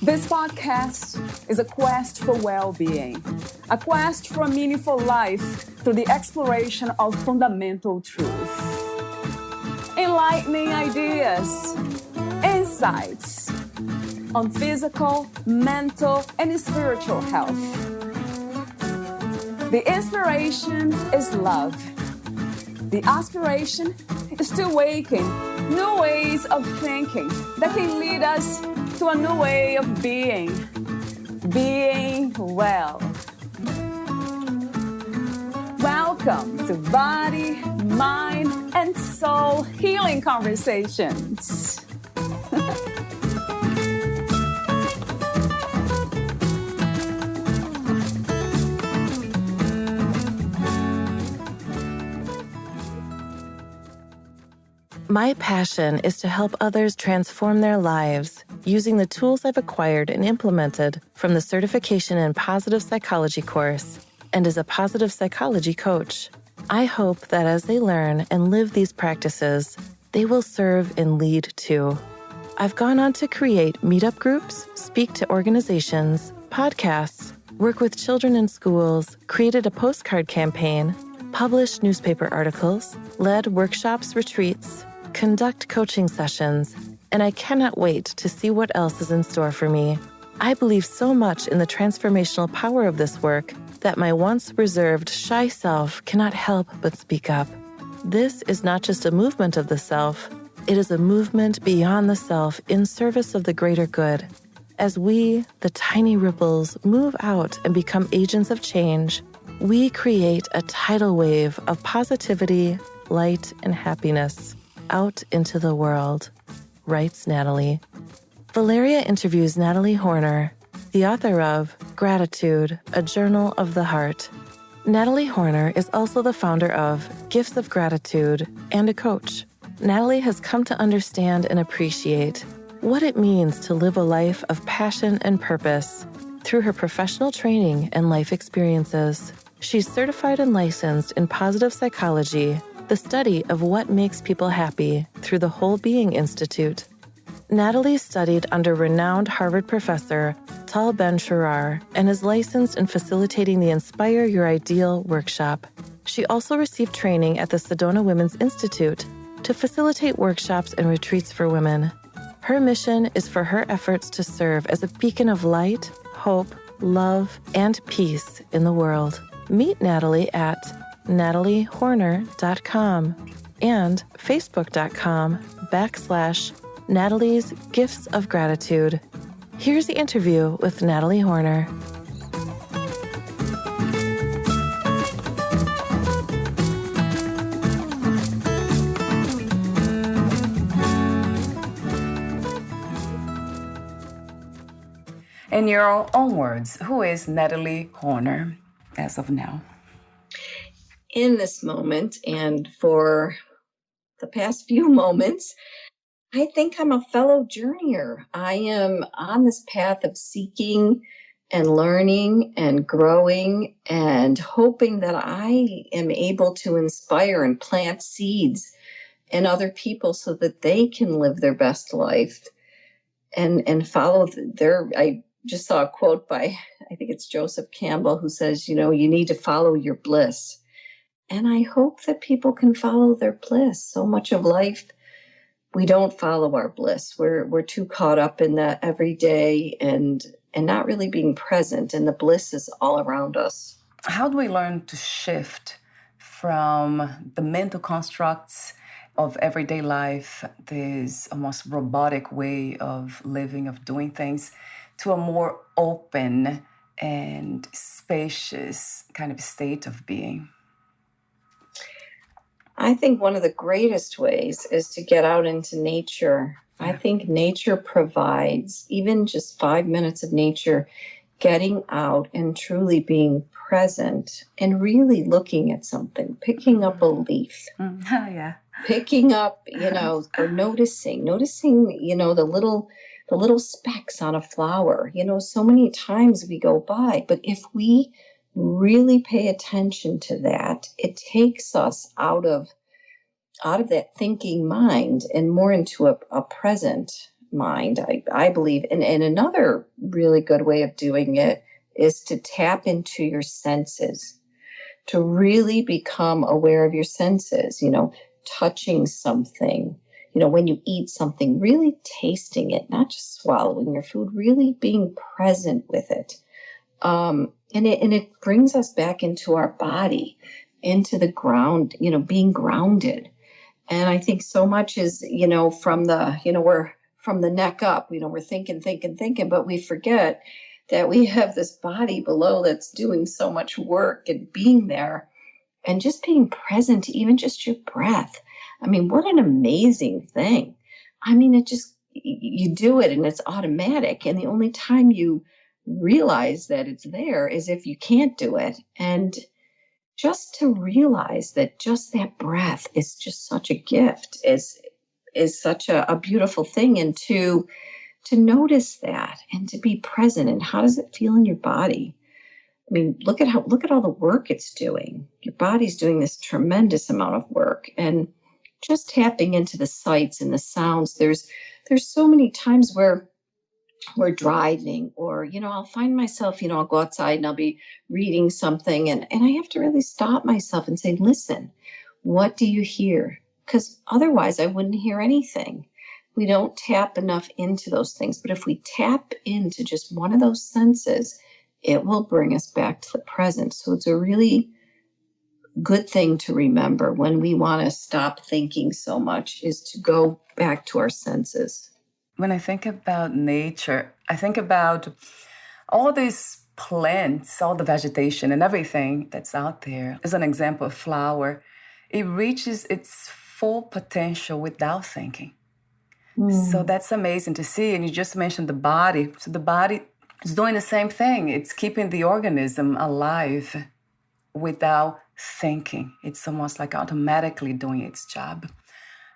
This podcast is a quest for well-being, a quest for a meaningful life through the exploration of fundamental truth. Enlightening ideas, insights on physical, mental, and spiritual health. The inspiration is love. The aspiration is to awaken new ways of thinking that can lead us to a new way of being well. Welcome to Body, Mind, and Soul Healing Conversations. My passion is to help others transform their lives using the tools I've acquired and implemented from the Certification in Positive Psychology course and as a positive psychology coach. I hope that as they learn and live these practices, they will serve and lead too. I've gone on to create meetup groups, speak to organizations, podcasts, work with children in schools, created a postcard campaign, published newspaper articles, led workshops, retreats, conduct coaching sessions, and I cannot wait to see what else is in store for me. I believe so much in the transformational power of this work that my once reserved, shy self cannot help but speak up. This is not just a movement of the self, it is a movement beyond the self in service of the greater good. As we, the tiny ripples, move out and become agents of change, we create a tidal wave of positivity, light, and happiness out into the world, writes Natalie. Valeria interviews Natalie Horner, the author of Gratitude, A Journal of the Heart. Natalie Horner is also the founder of Gifts of Gratitude and a coach. Natalie has come to understand and appreciate what it means to live a life of passion and purpose through her professional training and life experiences. She's certified and licensed in positive psychology, the study of what makes people happy, through the Whole Being Institute. Natalie studied under renowned Harvard professor Tal Ben-Shahar and is licensed in facilitating the Inspire Your Ideal workshop. She also received training at the Sedona Women's Institute to facilitate workshops and retreats for women. Her mission is for her efforts to serve as a beacon of light, hope, love, and peace in the world. Meet Natalie at nataliehorner.com and facebook.com/Natalie's Gifts of Gratitude. Here's the interview with Natalie Horner. In your own words, who is Natalie Horner as of now? In this moment, and for the past few moments, I think I'm a fellow journeyer. I am on this path of seeking and learning and growing and hoping that I am able to inspire and plant seeds in other people so that they can live their best life and follow I just saw a quote by, I think it's Joseph Campbell, who says, you need to follow your bliss. And I hope that people can follow their bliss. So much of life, we don't follow our bliss. We're too caught up in the everyday and not really being present. And the bliss is all around us. How do we learn to shift from the mental constructs of everyday life, this almost robotic way of living, of doing things, to a more open and spacious kind of state of being? I think one of the greatest ways is to get out into nature. I think nature provides, even just 5 minutes of nature, getting out and truly being present and really looking at something, picking up a leaf. Oh, yeah. Picking up, or noticing, the little specks on a flower. So many times we go by, but if we really pay attention to that, it takes us out of that thinking mind and more into a present mind, I believe. And another really good way of doing it is to tap into your senses, to really become aware of your senses, touching something, when you eat something, really tasting it, not just swallowing your food, really being present with it. And it brings us back into our body, into the ground, being grounded. And I think so much is, from we're from the neck up, we're thinking, but we forget that we have this body below that's doing so much work and being there and just being present to even just your breath. I mean, what an amazing thing. I mean, you do it and it's automatic. And the only time you realize that it's there is if you can't do it. And just to realize that just that breath is just such a gift, is such a beautiful thing. And to notice that and to be present, and how does it feel in your body? I mean, look at all the work it's doing. Your body's doing this tremendous amount of work, and just tapping into the sights and the sounds. There's so many times where we're driving, or I'll find myself, I'll go outside and I'll be reading something, and I have to really stop myself and say, listen, what do you hear? Because otherwise I wouldn't hear anything. We don't tap enough into those things. But if we tap into just one of those senses, it will bring us back to the present. So it's a really good thing to remember when we want to stop thinking so much, is to go back to our senses. When I think about nature, I think about all these plants, all the vegetation and everything that's out there. As an example, a flower, it reaches its full potential without thinking. So that's amazing to see. And you just mentioned the body. So the body is doing the same thing. It's keeping the organism alive without thinking. It's almost like automatically doing its job.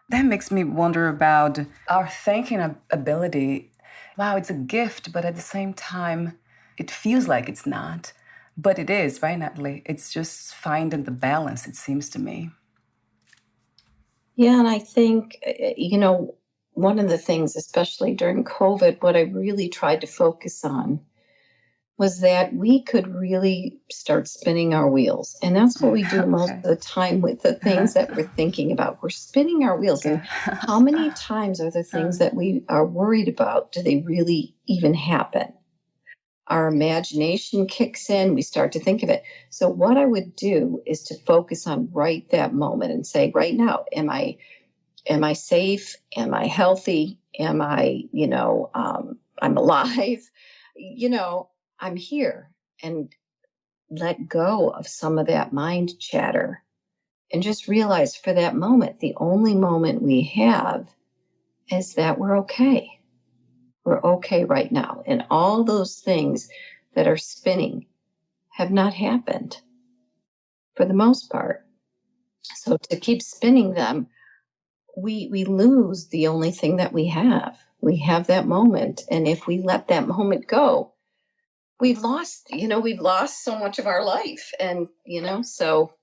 That makes me wonder about our thinking ability. Wow, it's a gift, but at the same time, it feels like it's not. But it is, right, Natalie? It's just finding the balance, it seems to me. Yeah, and I think, one of the things, especially during COVID, what I really tried to focus on was that we could really start spinning our wheels. And that's what we do most of the time with the things that we're thinking about. We're spinning our wheels. And how many times are the things that we are worried about, do they really even happen? Our imagination kicks in, we start to think of it. So what I would do is to focus on right that moment and say, right now, am I safe? Am I healthy? Am I, I'm alive? I'm here, and let go of some of that mind chatter and just realize for that moment, the only moment we have is that we're okay. We're okay right now. And all those things that are spinning have not happened for the most part. So to keep spinning them, we lose the only thing that we have. We have that moment. And if we let that moment go, we've lost so much of our life. And, so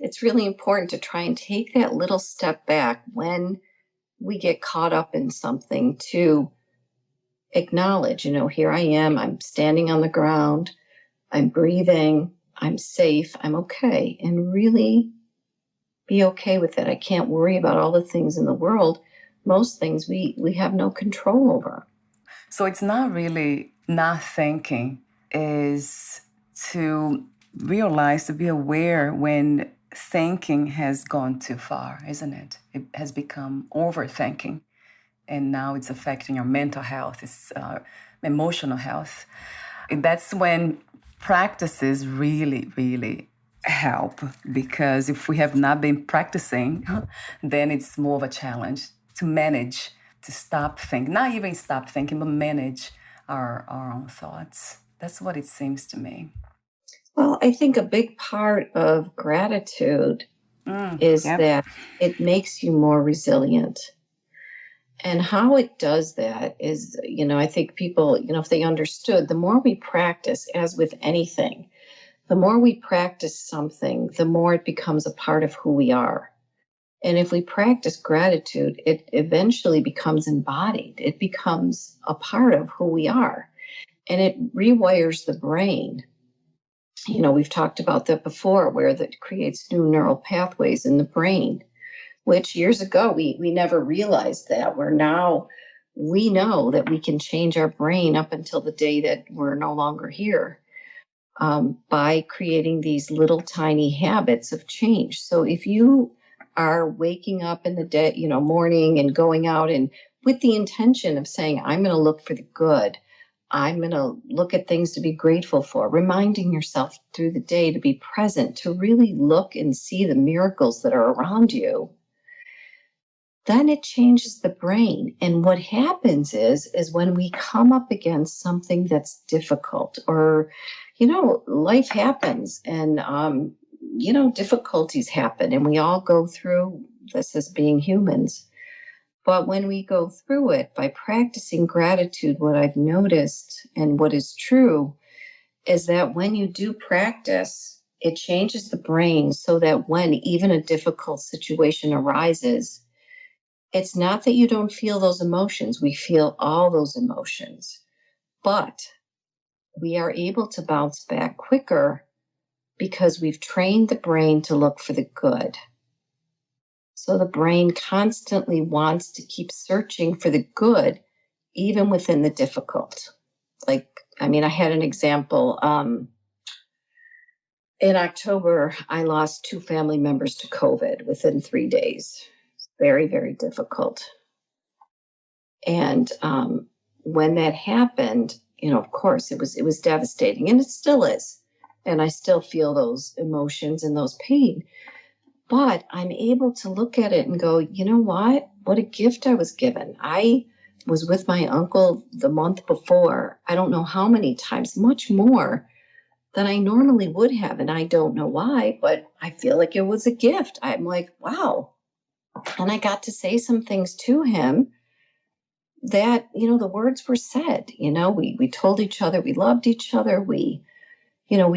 it's really important to try and take that little step back when we get caught up in something, to acknowledge, here I am, I'm standing on the ground, I'm breathing, I'm safe, I'm okay, and really be okay with it. I can't worry about all the things in the world. Most things we have no control over. So it's not really not thinking, is to realize, to be aware when thinking has gone too far, isn't it? It has become overthinking. And now it's affecting our mental health, it's emotional health. And that's when practices really, really help. Because if we have not been practicing, then it's more of a challenge to manage, to stop thinking, not even stop thinking, but manage our own thoughts. That's what it seems to me. Well, I think a big part of gratitude is that it makes you more resilient. And how it does that is, I think people, if they understood, the more we practice, as with anything, The more we practice something, the more it becomes a part of who we are. And if we practice gratitude, it eventually becomes embodied. It becomes a part of who we are. And it rewires the brain. We've talked about that before, where that creates new neural pathways in the brain, which years ago we never realized that. We know that we can change our brain up until the day that we're no longer here, by creating these little tiny habits of change. So if you are waking up in the day, morning, and going out and with the intention of saying, I'm going to look for the good, I'm going to look at things to be grateful for, reminding yourself through the day to be present, to really look and see the miracles that are around you, then it changes the brain. And what happens is when we come up against something that's difficult, or, life happens, and, difficulties happen, and we all go through this as being humans. But when we go through it by practicing gratitude, what I've noticed and what is true is that when you do practice, it changes the brain so that when even a difficult situation arises, it's not that you don't feel those emotions. We feel all those emotions, but we are able to bounce back quicker because we've trained the brain to look for the good. So the brain constantly wants to keep searching for the good, even within the difficult. I had an example. In October, I lost 2 family members to COVID within 3 days. Very, very difficult. And when that happened, of course, it was devastating, and it still is. And I still feel those emotions and those pain. But I'm able to look at it and go, you know what? What a gift I was given. I was with my uncle the month before, I don't know how many times, much more than I normally would have. And I don't know why, but I feel like it was a gift. I'm like, wow. And I got to say some things to him that, the words were said. We told each other we loved each other. We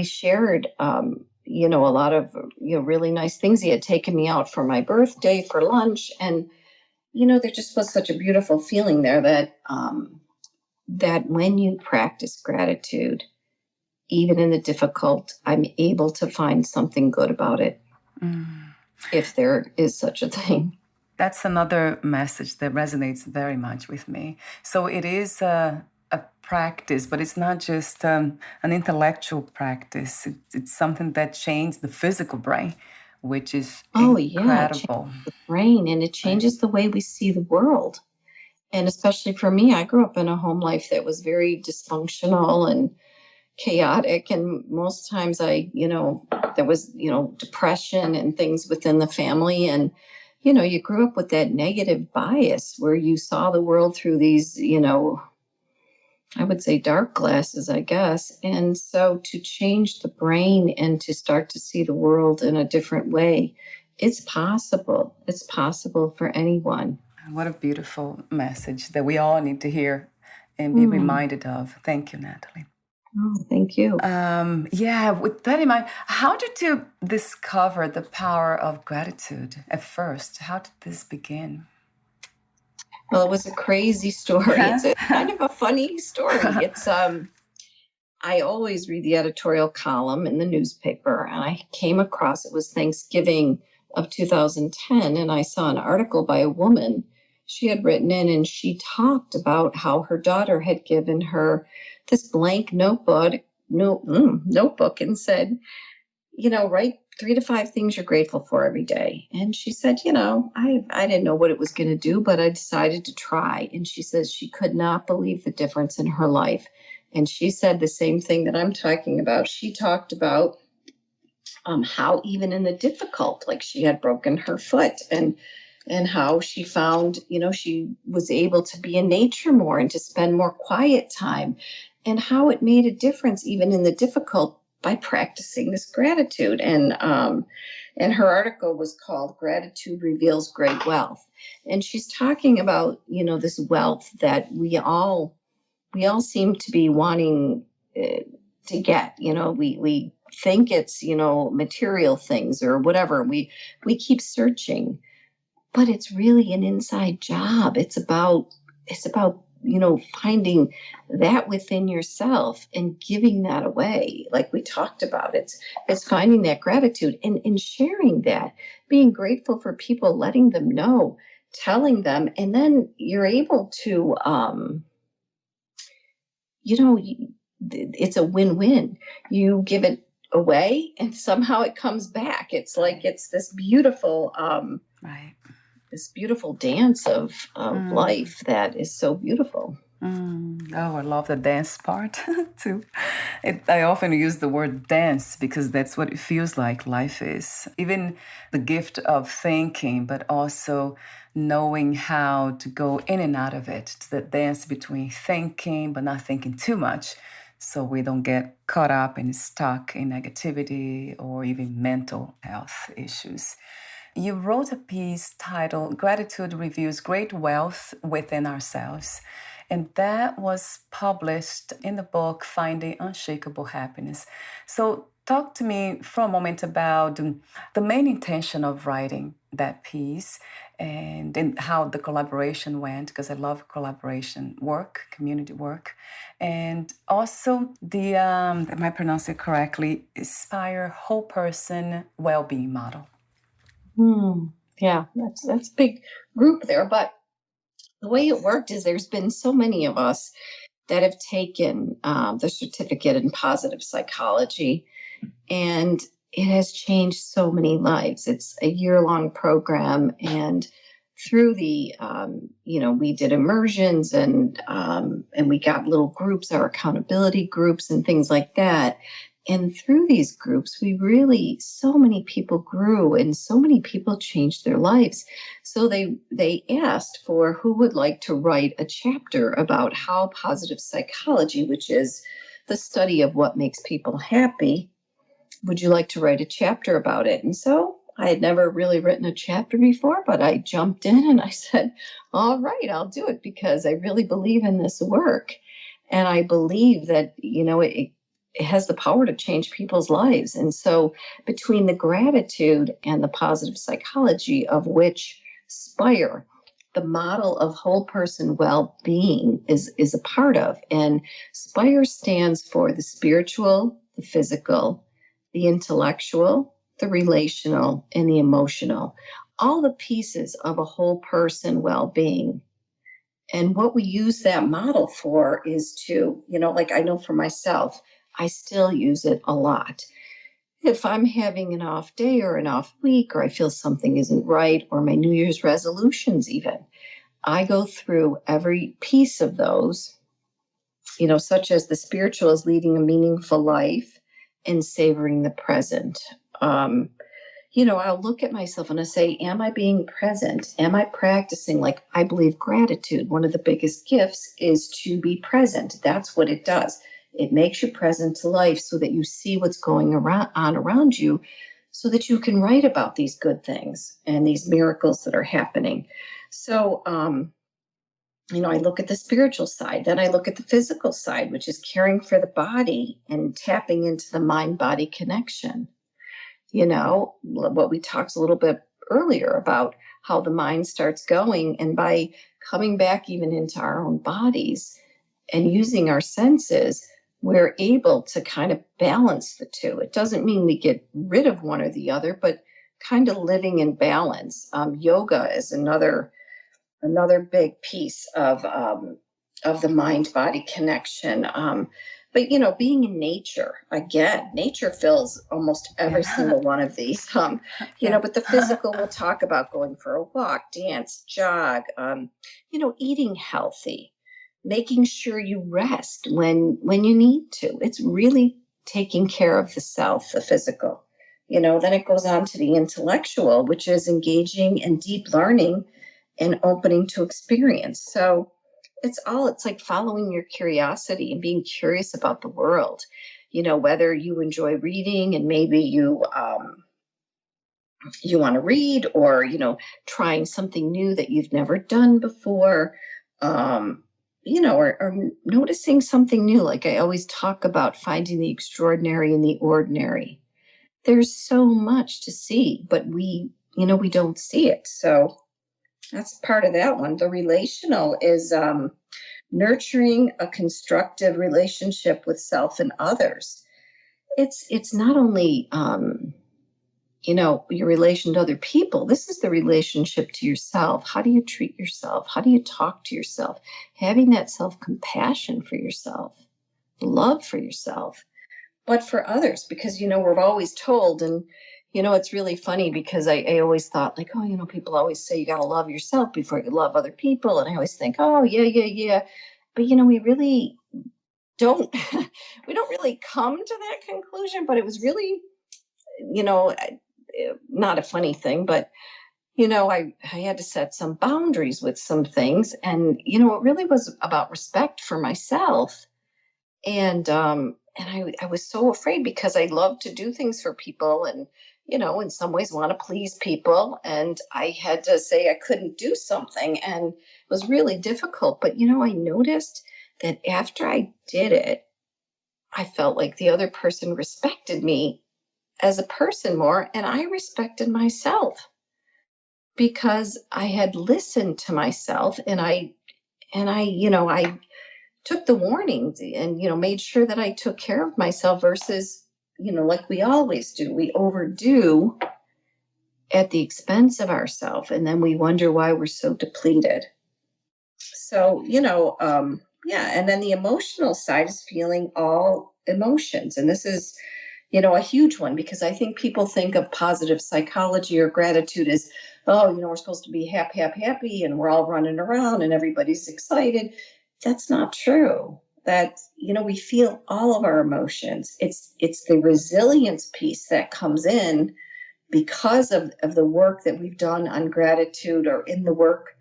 shared, a lot of, really nice things. He had taken me out for my birthday for lunch. And, there just was such a beautiful feeling there that when you practice gratitude, even in the difficult, I'm able to find something good about it, if there is such a thing. That's another message that resonates very much with me. So it is a practice, but it's not just an intellectual practice. It's something that changes the physical brain, which is incredible. The brain, and it changes the way we see the world. And especially for me, I grew up in a home life that was very dysfunctional and chaotic. And most times there was, depression and things within the family. And, you grew up with that negative bias where you saw the world through these, I would say dark glasses, I guess. And so to change the brain and to start to see the world in a different way, it's possible. It's possible for anyone. What a beautiful message that we all need to hear and be reminded of. Thank you, Natalie. Oh, thank you. With that in mind, how did you discover the power of gratitude at first? How did this begin? Well, it was a crazy story. It's kind of a funny story. It's I always read the editorial column in the newspaper, and I came across, it was Thanksgiving of 2010, and I saw an article by a woman. She had written in, and she talked about how her daughter had given her this blank notebook and said, write 3 to 5 things you're grateful for every day. And she said, I didn't know what it was going to do, but I decided to try. And she says she could not believe the difference in her life. And she said the same thing that I'm talking about. She talked about how even in the difficult, like she had broken her foot, and how she found, she was able to be in nature more and to spend more quiet time, and how it made a difference even in the difficult by practicing this gratitude. And her article was called Gratitude Reveals Great Wealth. And she's talking about, this wealth that we all seem to be wanting to get. We think it's, material things or whatever. We keep searching, but it's really an inside job. It's about finding that within yourself and giving that away, like we talked about. It's finding that gratitude and sharing that, being grateful for people, letting them know, telling them, and then you're able to it's a win-win. You give it away and somehow it comes back. It's like it's Right. this beautiful dance of life that is so beautiful. Oh, I love the dance part too. I often use the word dance because that's what it feels like life is. Even the gift of thinking, but also knowing how to go in and out of it. The dance between thinking, but not thinking too much. So we don't get caught up and stuck in negativity or even mental health issues. You wrote a piece titled Gratitude Reveals Great Wealth Within Ourselves. And that was published in the book Finding Unshakable Happiness. So talk to me for a moment about the main intention of writing that piece and how the collaboration went, because I love collaboration work, community work. And also the, am I pronouncing it correctly, Inspire Whole Person Wellbeing Model. Yeah, that's a big group there. But the way it worked is there's been so many of us that have taken the certificate in positive psychology, and it has changed so many lives. It's a year-long program, and through the we did immersions and we got little groups, our accountability groups and things like that. And through these groups, so many people grew and so many people changed their lives. So they asked for who would like to write a chapter about how positive psychology, which is the study of what makes people happy, would you like to write a chapter about it? And so I had never really written a chapter before, but I jumped in and I said, all right, I'll do it because I really believe in this work. And I believe that, it has the power to change people's lives. And so between the gratitude and the positive psychology of which Spire, the model of whole person well-being is a part of. And Spire stands for the spiritual, the physical, the intellectual, the relational, and the emotional, all the pieces of a whole person well-being. And what we use that model for is to, like I know for myself, I still use it a lot. If I'm having an off day or an off week, or I feel something isn't right, or my New Year's resolutions even, I go through every piece of those, such as the spiritual is leading a meaningful life and savoring the present. I'll look at myself and I say, am I being present? Am I practicing? Like, I believe gratitude, one of the biggest gifts is to be present. That's what it does. It makes you present to life so that you see what's going on around you, so that you can write about these good things and these miracles that are happening. So, I look at the spiritual side, then I look at the physical side, which is caring for the body and tapping into the mind-body connection. What we talked a little bit earlier about how the mind starts going, and by coming back even into our own bodies and using our senses, we're able to kind of balance the two. It doesn't mean we get rid of one or the other, but kind of living in balance. Yoga is another big piece of the mind-body connection. But being in nature, again, nature fills almost every single one of these. But the physical, we'll talk about going for a walk, dance, jog, eating healthy, making sure you rest when you need to. It's really taking care of the self, the physical. Then it goes on to the intellectual, which is engaging in deep learning and opening to experience. So it's like following your curiosity and being curious about the world, whether you enjoy reading and maybe you want to read, or, trying something new that you've never done before. or noticing something new. Like I always talk about finding the extraordinary in the ordinary. There's so much to see, but we don't see it. So that's part of that one. The relational is nurturing a constructive relationship with self and others. It's not only your relation to other people. This is the relationship to yourself. How do you treat yourself? How do you talk to yourself? Having that self-compassion for yourself, love for yourself, but for others, because we're always told, and it's really funny because I always thought like, oh, people always say you got to love yourself before you love other people, and I always think, oh yeah, yeah, yeah, but we really don't we don't really come to that conclusion. But it was really, not a funny thing, but I had to set some boundaries with some things, and it really was about respect for myself. And I was so afraid because I love to do things for people, and in some ways want to please people, and I had to say I couldn't do something, and it was really difficult. But I noticed that after I did it, I felt like the other person respected me as a person more, and I respected myself because I had listened to myself, and I took the warnings and made sure that I took care of myself versus like we always do, we overdo at the expense of ourselves, and then we wonder why we're so depleted. So yeah, and then the emotional side is feeling all emotions, and this is a huge one, because I think people think of positive psychology or gratitude as, oh, we're supposed to be happy, happy, happy, and we're all running around and everybody's excited. That's not true. That, we feel all of our emotions. It's the resilience piece that comes in because of the work that we've done on gratitude, or in the work,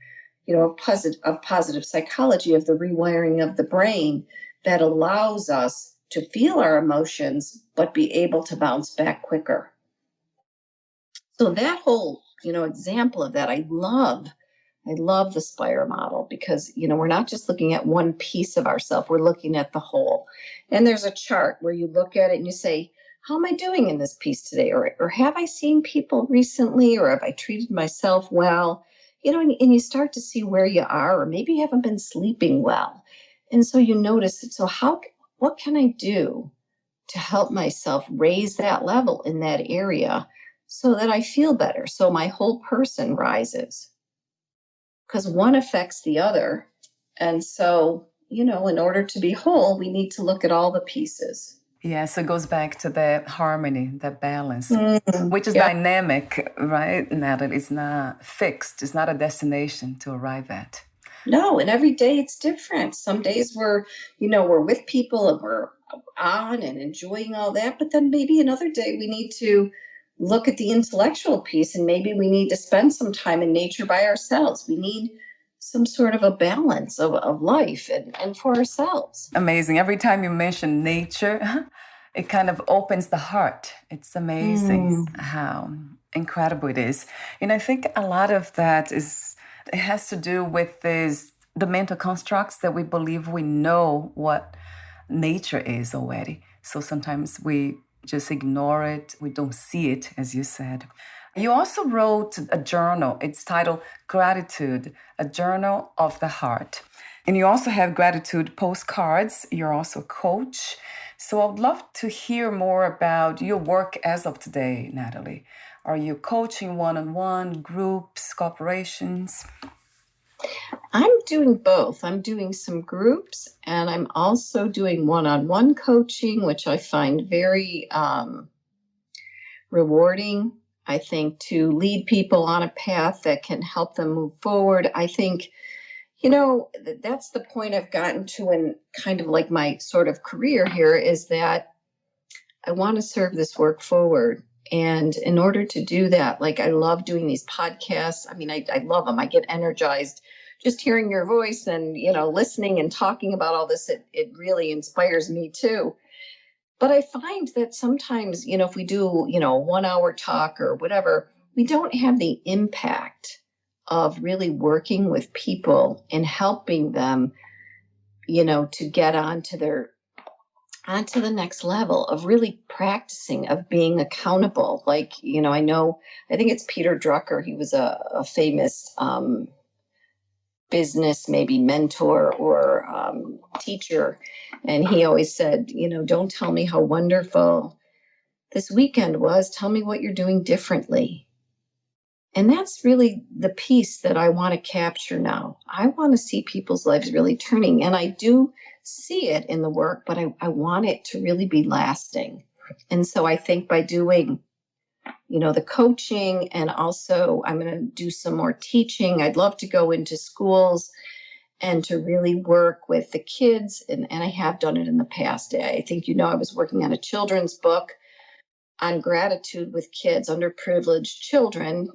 of positive psychology, of the rewiring of the brain, that allows us to feel our emotions, but be able to bounce back quicker. So that whole, example of that, I love the Spire model, because, we're not just looking at one piece of ourselves, we're looking at the whole. And there's a chart where you look at it and you say, how am I doing in this piece today? Or have I seen people recently? Or have I treated myself well? And you start to see where you are, or maybe you haven't been sleeping well. And so you notice it. So what can I do to help myself raise that level in that area so that I feel better, so my whole person rises? Because one affects the other. And so, in order to be whole, we need to look at all the pieces. Yeah, so it goes back to the harmony, the balance, which is Yeah. dynamic, right? Natalie, it's not fixed. It's not a destination to arrive at. No, and every day it's different. Some days we're with people and we're on and enjoying all that, but then maybe another day we need to look at the intellectual piece, and maybe we need to spend some time in nature by ourselves. We need some sort of a balance of life and for ourselves. Amazing. Every time you mention nature, it kind of opens the heart. It's amazing how incredible it is. And I think a lot of that it has to do with the mental constructs that we believe we know what nature is already. So sometimes we just ignore it. We don't see it, as you said. You also wrote a journal. It's titled Gratitude, a Journal of the Heart. And you also have gratitude postcards. You're also a coach. So I would love to hear more about your work as of today, Natalie. Are you coaching one-on-one, groups, corporations? I'm doing both. I'm doing some groups, and I'm also doing one-on-one coaching, which I find very rewarding. I think to lead people on a path that can help them move forward. I think, that's the point I've gotten to in kind of like my sort of career here, is that I want to serve this work forward. And in order to do that, like, I love doing these podcasts. I mean, I love them. I get energized just hearing your voice and, listening and talking about all this. It really inspires me too. But I find that sometimes, if we do, a 1 hour talk or whatever, we don't have the impact of really working with people and helping them to get onto the next level of really practicing, of being accountable. Like, I think it's Peter Drucker. He was a famous business, maybe mentor or teacher. And he always said, don't tell me how wonderful this weekend was. Tell me what you're doing differently. And that's really the piece that I want to capture now. I want to see people's lives really turning. And I do see it in the work, but I want it to really be lasting. And so I think by doing, the coaching, and also I'm going to do some more teaching. I'd love to go into schools and to really work with the kids. And I have done it in the past. I think, I was working on a children's book on gratitude with kids, underprivileged children,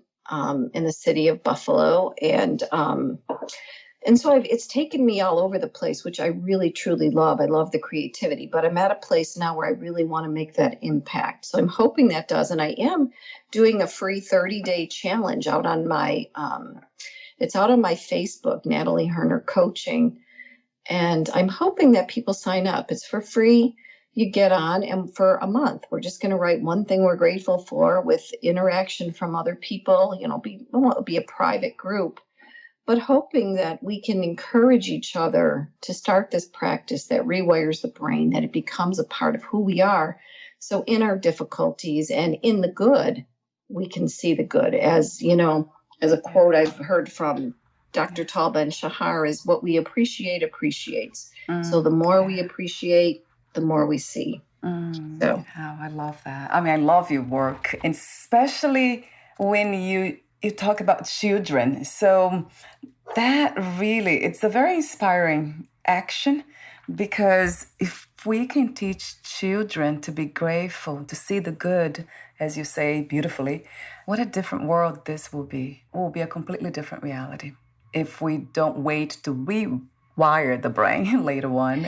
in the city of Buffalo. And so it's taken me all over the place, which I really, truly love. I love the creativity, but I'm at a place now where I really want to make that impact. So I'm hoping that does. And I am doing a free 30-day challenge out on my, it's out on my Facebook, Natalie Herner Coaching. And I'm hoping that people sign up. It's for free. You get on, and for a month, we're just going to write one thing we're grateful for with interaction from other people. It'll be a private group, but hoping that we can encourage each other to start this practice that rewires the brain, that it becomes a part of who we are. So in our difficulties and in the good, we can see the good. As a quote I've heard from Dr. Tal Ben-Shahar is, what we appreciate appreciates. So the more we appreciate, the more we see. So I love that. I love your work, and especially when you talk about children. So that really, it's a very inspiring action, because if we can teach children to be grateful, to see the good, as you say beautifully, what a different world this will be. It will be a completely different reality if we don't wait to rewire the brain later on.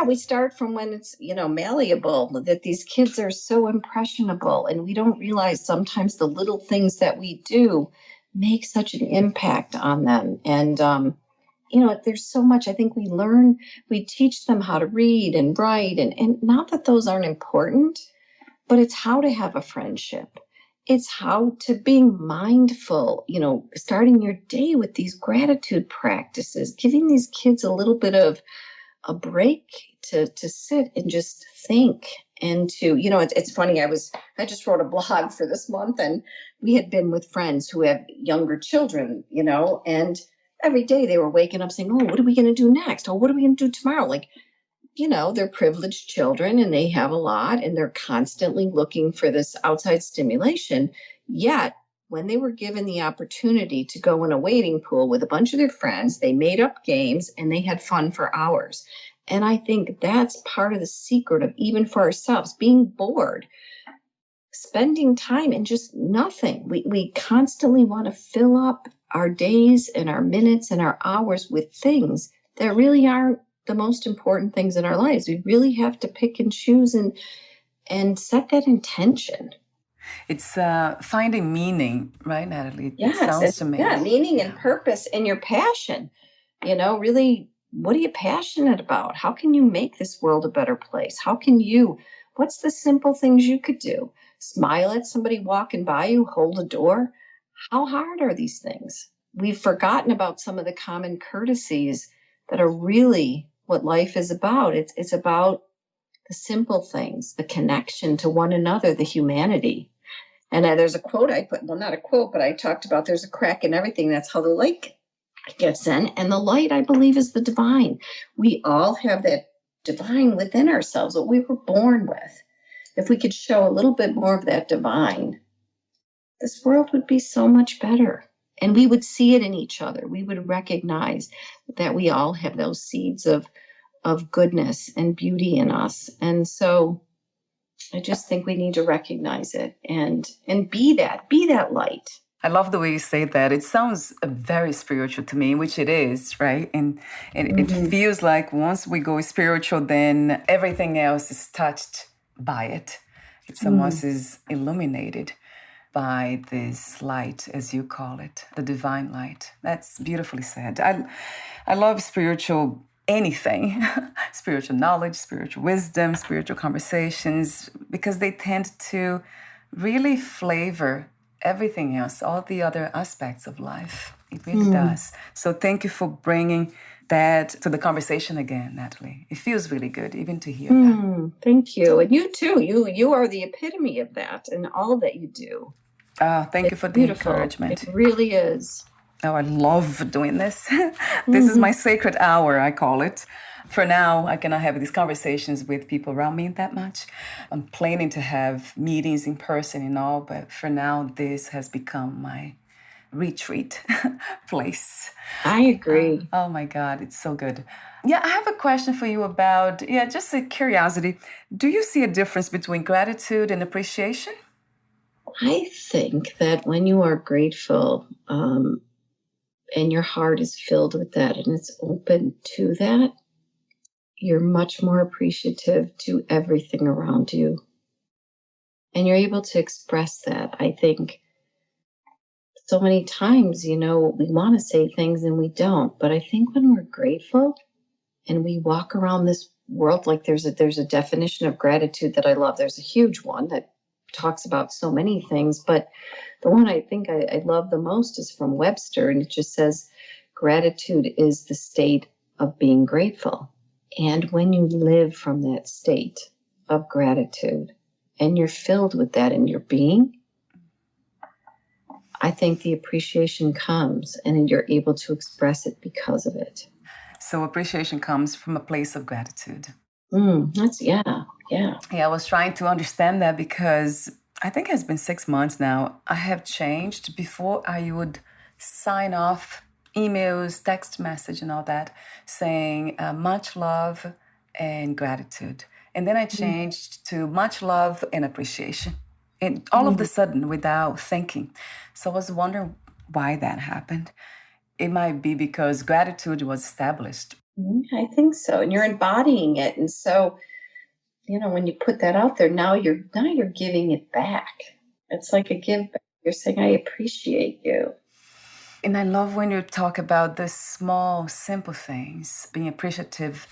We start from when it's, malleable, that these kids are so impressionable, and we don't realize sometimes the little things that we do make such an impact on them. And, there's so much, I think we teach them how to read and write, and not that those aren't important, but it's how to have a friendship. It's how to be mindful, starting your day with these gratitude practices, giving these kids a little bit of a break to sit and just think. And to, it's funny, I just wrote a blog for this month, and we had been with friends who have younger children, and every day they were waking up saying, oh, what are we going to do next? Oh, what are we going to do tomorrow? Like, they're privileged children, and they have a lot, and they're constantly looking for this outside stimulation. Yet when they were given the opportunity to go in a wading pool with a bunch of their friends, they made up games and they had fun for hours. And I think that's part of the secret of, even for ourselves, being bored, spending time in just nothing. We constantly want to fill up our days and our minutes and our hours with things that really aren't the most important things in our lives. We really have to pick and choose and set that intention. It's finding meaning, right, Natalie? Yes, it sounds to me. Yeah, meaning and purpose and your passion. Really, what are you passionate about? How can you make this world a better place? What's the simple things you could do? Smile at somebody walking by you, hold a door. How hard are these things? We've forgotten about some of the common courtesies that are really what life is about. It's about the simple things, the connection to one another, the humanity. And there's a quote I put, well, not a quote, but I talked about, there's a crack in everything. That's how the light gets in. And the light, I believe, is the divine. We all have that divine within ourselves, what we were born with. If we could show a little bit more of that divine, this world would be so much better. And we would see it in each other. We would recognize that we all have those seeds of goodness and beauty in us. And so I just think we need to recognize it and be that light. I love the way you say that. It sounds very spiritual to me, which it is, right? And it feels like once we go spiritual, then everything else is touched by it. It's almost is illuminated by this light, as you call it, the divine light. That's beautifully said. I love spiritual anything, spiritual knowledge, spiritual wisdom, spiritual conversations, because they tend to really flavor everything else, all the other aspects of life. It really does. So thank you for bringing that to the conversation again, Natalie. It feels really good even to hear that. Thank you. And you too. You are the epitome of that in all that you do. Thank you for the encouragement. It really is. Oh, I love doing this. This is my sacred hour, I call it. For now, I cannot have these conversations with people around me that much. I'm planning to have meetings in person and all, but for now, this has become my retreat place. I agree. Oh my God, it's so good. Yeah, I have a question for you about, just a curiosity. Do you see a difference between gratitude and appreciation? I think that when you are grateful, and your heart is filled with that and it's open to that, you're much more appreciative to everything around you. And you're able to express that. I think so many times, we want to say things and we don't. But I think when we're grateful and we walk around this world, like there's a definition of gratitude that I love. There's a huge one that talks about so many things, but the one I think I love the most is from Webster, and it just says, gratitude is the state of being grateful. And when you live from that state of gratitude and you're filled with that in your being, I think the appreciation comes and you're able to express it because of it. So appreciation comes from a place of gratitude. Yeah. Yeah, I was trying to understand that because I think it's been 6 months now. I have changed. Before, I would sign off emails, text message and all that, saying much love and gratitude. And then I changed to much love and appreciation. And all of a sudden, without thinking. So I was wondering why that happened. It might be because gratitude was established. I think so. And you're embodying it. And so, when you put that out there, now you're giving it back. It's like a give back. You're saying, I appreciate you. And I love when you talk about the small, simple things, being appreciative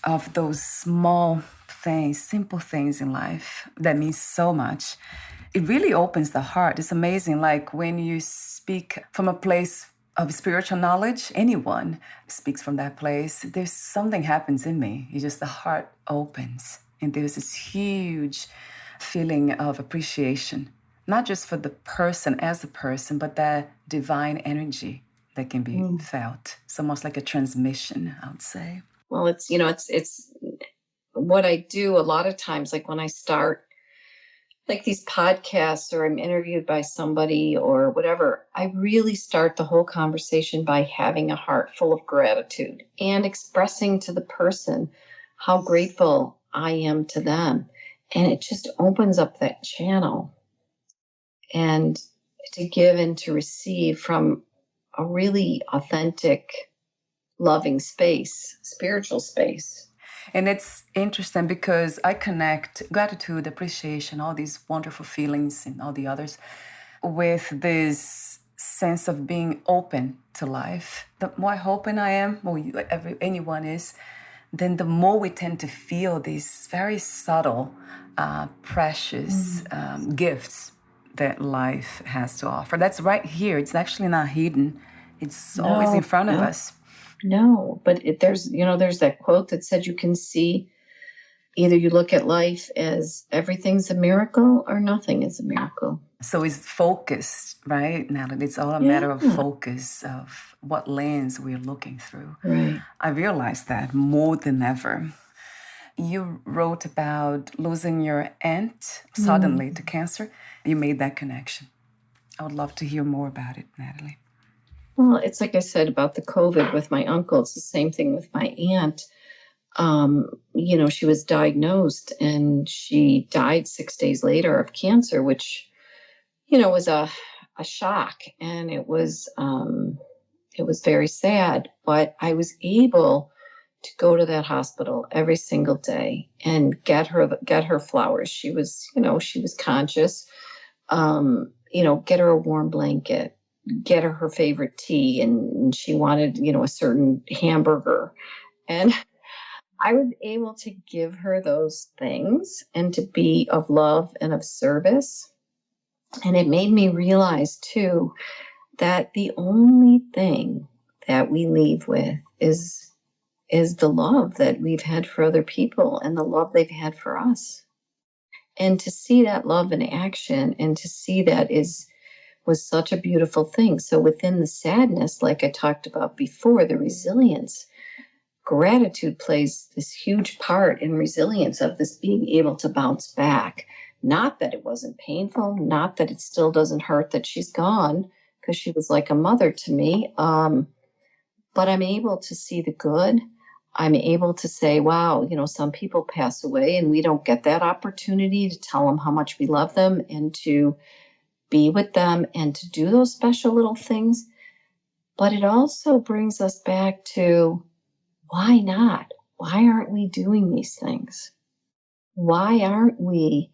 of those small things, simple things in life that mean so much. It really opens the heart. It's amazing. Like when you speak from a place of spiritual knowledge, anyone speaks from that place, there's something happens in me. It's just the heart opens. And there's this huge feeling of appreciation, not just for the person as a person, but that divine energy that can be felt. It's almost like a transmission, I would say. Well, it's what I do a lot of times, like when I start like these podcasts or I'm interviewed by somebody or whatever, I really start the whole conversation by having a heart full of gratitude and expressing to the person how grateful I am to them. And it just opens up that channel and to give and to receive from a really authentic, loving space, spiritual space. And it's interesting because I connect gratitude, appreciation, all these wonderful feelings and all the others with this sense of being open to life. The more open I am, or anyone is, then the more we tend to feel these very subtle, precious gifts that life has to offer. That's right here. It's actually not hidden. It's always in front of us. No, but there's that quote that said you can see, either you look at life as everything's a miracle or nothing is a miracle. So it's focused, right, Natalie? It's all a matter of focus, of what lens we're looking through. Right. I realized that more than ever. You wrote about losing your aunt suddenly to cancer. You made that connection. I would love to hear more about it, Natalie. Well, it's like I said about the COVID with my uncle. It's the same thing with my aunt. She was diagnosed and she died 6 days later of cancer, which, was a shock. And it was very sad. But I was able to go to that hospital every single day and get her flowers. She was conscious. Get her a warm blanket, get her favorite tea, and she wanted, a certain hamburger. And I was able to give her those things and to be of love and of service. And it made me realize, too, that the only thing that we leave with is the love that we've had for other people and the love they've had for us. And to see that love in action and to see that was such a beautiful thing. So within the sadness, like I talked about before, the resilience, gratitude plays this huge part in resilience of this being able to bounce back. Not that it wasn't painful, not that it still doesn't hurt that she's gone, because she was like a mother to me. But I'm able to see the good. I'm able to say, wow, some people pass away and we don't get that opportunity to tell them how much we love them and to be with them and to do those special little things. But it also brings us back to, why not? Why aren't we doing these things? Why aren't we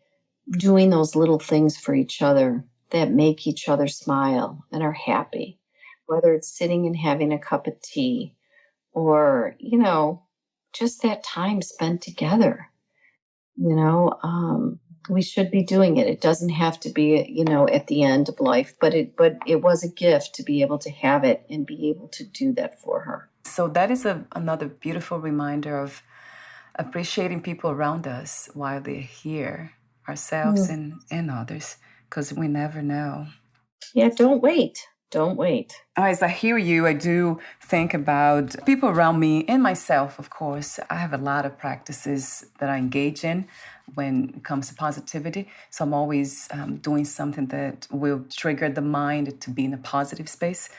doing those little things for each other that make each other smile and are happy? Whether it's sitting and having a cup of tea or, just that time spent together. We should be doing it. It doesn't have to be, at the end of life, but it was a gift to be able to have it and be able to do that for her. So that is another beautiful reminder of appreciating people around us while they're here, ourselves and others, because we never know. Yeah, don't wait. Don't wait. As I hear you, I do think about people around me and myself, of course. I have a lot of practices that I engage in when it comes to positivity. So I'm always doing something that will trigger the mind to be in a positive space.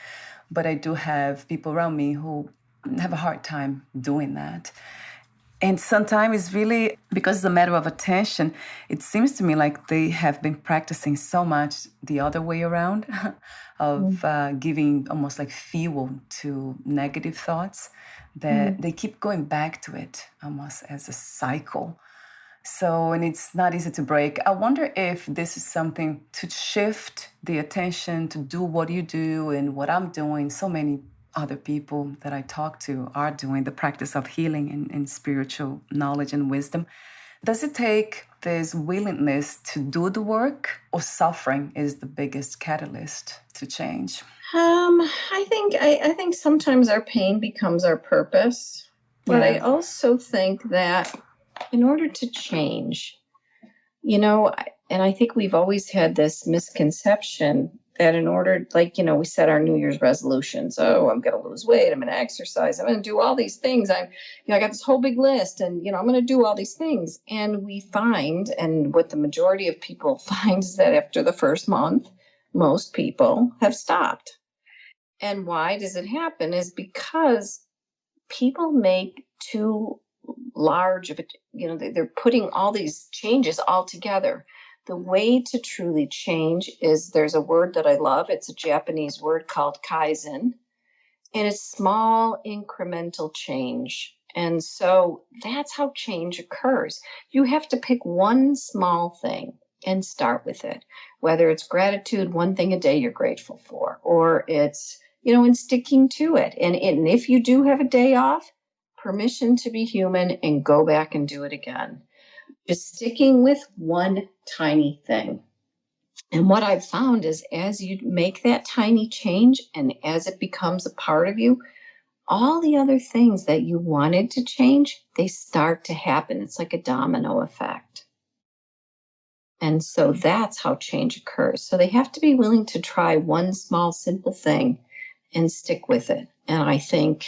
But I do have people around me who have a hard time doing that. And sometimes it's really, because it's a matter of attention, it seems to me like they have been practicing so much the other way around of giving almost like fuel to negative thoughts that they keep going back to it almost as a cycle. So, and it's not easy to break. I wonder if this is something to shift the attention to do what you do and what I'm doing. So many other people that I talk to are doing the practice of healing and spiritual knowledge and wisdom. Does it take this willingness to do the work, or suffering is the biggest catalyst to change? I think sometimes our pain becomes our purpose, but I also think that in order to change, and I think we've always had this misconception that in order, we set our New Year's resolutions. Oh, I'm going to lose weight. I'm going to exercise. I'm going to do all these things. I got this whole big list and, I'm going to do all these things. And we find, and what the majority of people find is that after the first month, most people have stopped. And why does it happen is because people make too large of it, they're putting all these changes all together. The way to truly change is, there's a word that I love. It's a Japanese word called kaizen, and it's small incremental change. And so that's how change occurs. You have to pick one small thing and start with it, whether it's gratitude, one thing a day you're grateful for, or it's, and sticking to it. And if you do have a day off, permission to be human and go back and do it again. Just sticking with one tiny thing. And what I've found is, as you make that tiny change and as it becomes a part of you, all the other things that you wanted to change, they start to happen. It's like a domino effect. And so that's how change occurs. So they have to be willing to try one small, simple thing and stick with it. And I think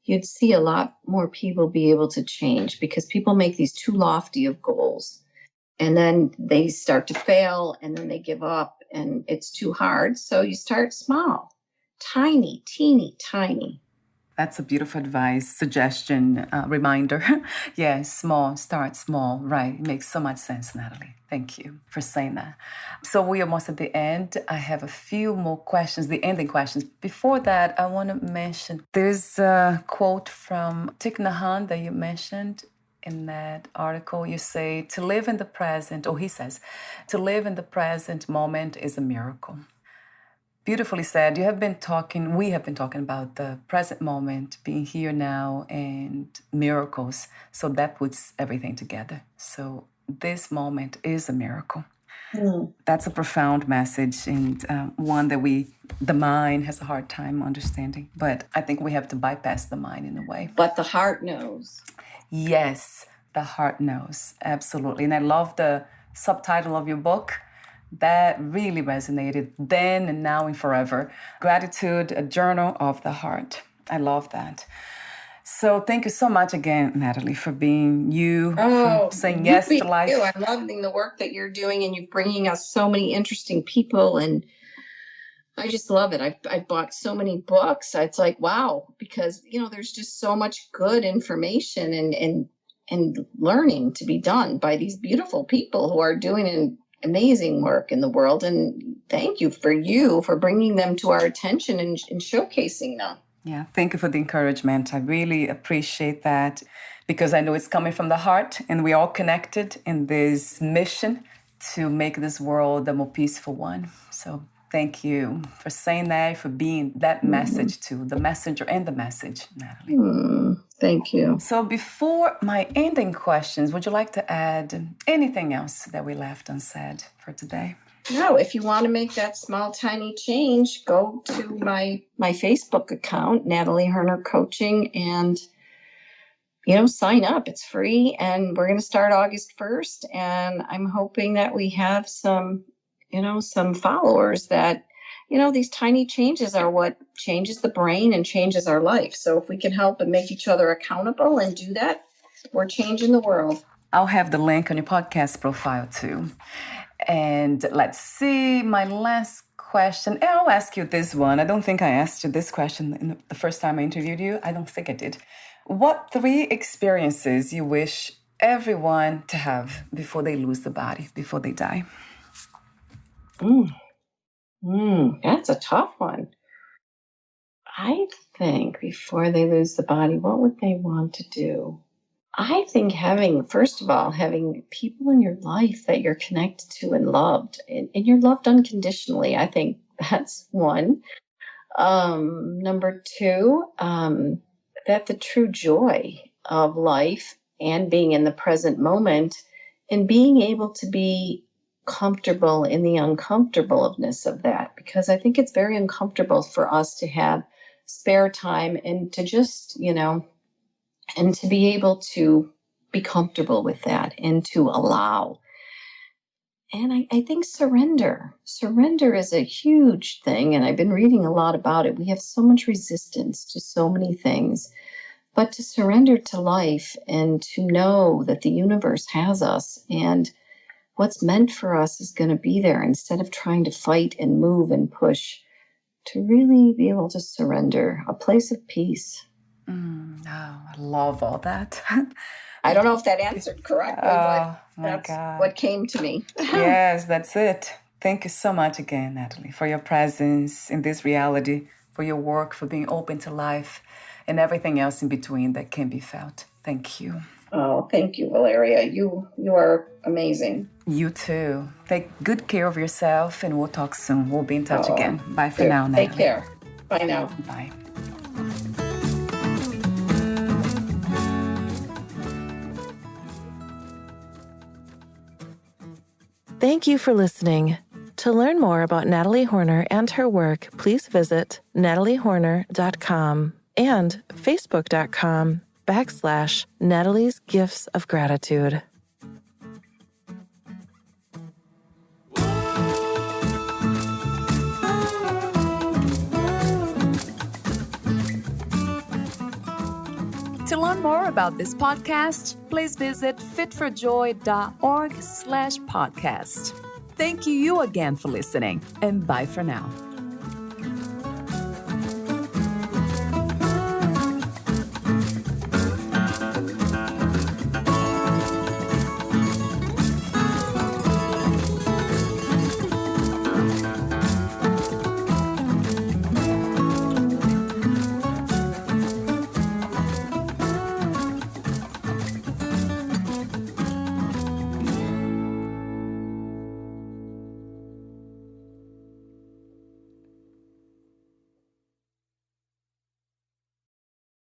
you'd see a lot more people be able to change, because people make these too lofty of goals and then they start to fail and then they give up and it's too hard. So you start small, tiny, teeny, tiny. That's a beautiful advice, suggestion, reminder. Yeah, start small. Right. It makes so much sense, Natalie. Thank you for saying that. So we're almost at the end. I have a few more questions, the ending questions. Before that, I want to mention, there's a quote from Thich Nhat Hanh that you mentioned in that article. You say, to live in the present, or he says, to live in the present moment is a miracle. Beautifully said. We have been talking about the present moment, being here now, and miracles. So that puts everything together. So this moment is a miracle. That's a profound message, and one that the mind has a hard time understanding. But I think we have to bypass the mind in a way. But the heart knows. Yes, the heart knows. Absolutely. And I love the subtitle of your book. That really resonated then and now and forever. Gratitude, a journal of the heart. I love that. So thank you so much again, Natalie, for being you, for saying yes to life. I'm loving the work that you're doing, and you're bringing us so many interesting people, and I just love it. I bought so many books. It's like, wow, because, there's just so much good information and learning to be done by these beautiful people who are doing an amazing work in the world. And thank you for bringing them to our attention and showcasing them. Yeah, thank you for the encouragement. I really appreciate that, because I know it's coming from the heart, and we're all connected in this mission to make this world a more peaceful one. So thank you for saying that, for being that message too, the messenger and the message, Natalie. Thank you. So before my ending questions, would you like to add anything else that we left unsaid for today? No, if you want to make that small, tiny change, go to my Facebook account, Natalie Herner Coaching, and, sign up. It's free, and we're going to start August 1st, and I'm hoping that we have some followers that, these tiny changes are what changes the brain and changes our life. So if we can help and make each other accountable and do that, we're changing the world. I'll have the link on your podcast profile too. And let's see, my last question. And I'll ask you this one. I don't think I asked you this question the first time I interviewed you. I don't think I did. What 3 experiences you wish everyone to have before they lose the body, before they die? That's a tough one. I think before they lose the body, what would they want to do? I think first of all, having people in your life that you're connected to and loved, and you're loved unconditionally. I think that's one. Number 2, that the true joy of life and being in the present moment and being able to be comfortable in the uncomfortableness of that, because I think it's very uncomfortable for us to have spare time and to just, and to be able to be comfortable with that and to allow. And I think surrender is a huge thing. And I've been reading a lot about it. We have so much resistance to so many things, but to surrender to life and to know that the universe has us and what's meant for us is going to be there, instead of trying to fight and move and push, to really be able to surrender, a place of peace. I love all that. I don't know if that answered correctly, but that's what came to me. Yes, that's it. Thank you so much again, Natalie, for your presence in this reality, for your work, for being open to life and everything else in between that can be felt. Thank you. Oh, thank you, Valeria. You are amazing. You too. Take good care of yourself, and we'll talk soon. We'll be in touch again. Bye for now, Natalie. Take care. Bye now. Bye. Thank you for listening. To learn more about Natalie Horner and her work, please visit nataliehorner.com and facebook.com/Natalie's Gifts of Gratitude. To learn more about this podcast, please visit fitforjoy.org/podcast. Thank you again for listening, and bye for now.